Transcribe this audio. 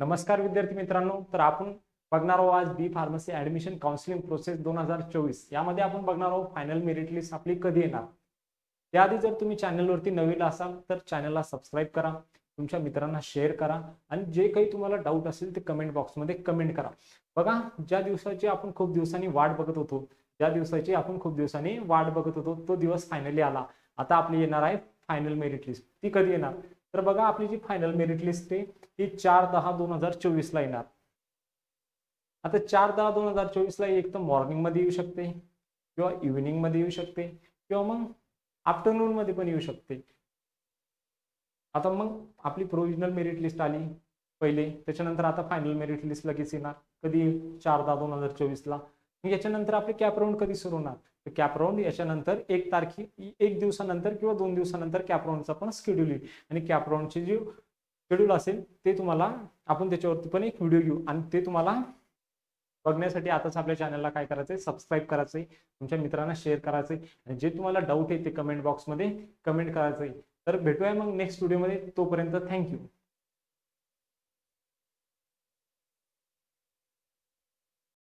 नमस्कार विद्यार्थी मित्रांनो, तर आपण बघणार आहोत आज बी फार्मसी ऍडमिशन काउन्सिलिंग प्रोसेस 2024 यामध्ये आपण बघणार आहोत फायनल मेरिट लिस्ट आपली कधी येणार। त्याआधी जर तुम्ही चॅनलवरती नवीन असाल तर चॅनलला सबस्क्राइब करा, तुमच्या मित्रांना शेअर करा आणि जे काही तुम्हाला डाऊट असेल ते कमेंट बॉक्समध्ये कमेंट करा। बघा, ज्या दिवसाची आपण खूप दिवसांनी वाट बघत होतो, तो दिवस फायनली आला। आता आपली येणार आहे फायनल मेरिट लिस्ट। ती कधी येणार? तर बघा, आपली जी फायनल मेरिट लिस्ट आहे ही 4/10/2024 ला येणार। आता 4/10/2024 ला एक तर मॉर्निंग मध्ये येऊ शकते किंवा इव्हिनिंग मध्ये येऊ शकते किंवा मग आफ्टरनून मध्ये पण येऊ शकते। आता मग आपली प्रोव्हिजनल मेरिट लिस्ट आली पहिले, त्याच्यानंतर आता फायनल मेरिट लिस्ट लगेच येणार। कधी? 4/10/2024 ला। याच्यानंतर आपले कॅप राऊंड कधी सुरू होणार? तर कॅप राऊंड याच्यानंतर एक दिवसानंतर किंवा 2 दिवसानंतर कॅप राऊंडचा पण शेड्यूल येईल आणि कॅप राऊंडची जी शेड्यूल असेल ते तुम्हाला आपण त्याच्यावरती पण एक व्हिडिओ घेऊ आणि ते तुम्हाला बघण्यासाठी आताच आपल्या चॅनलला काय करायचंय, सबस्क्राइब करायचंय, तुमच्या मित्रांना शेअर करायचंय आणि जे तुम्हाला डाऊट आहे ते कमेंट बॉक्समध्ये कमेंट करायचंय। तर भेटूया मग नेक्स्ट व्हिडिओमध्ये, तोपर्यंत थँक्यू।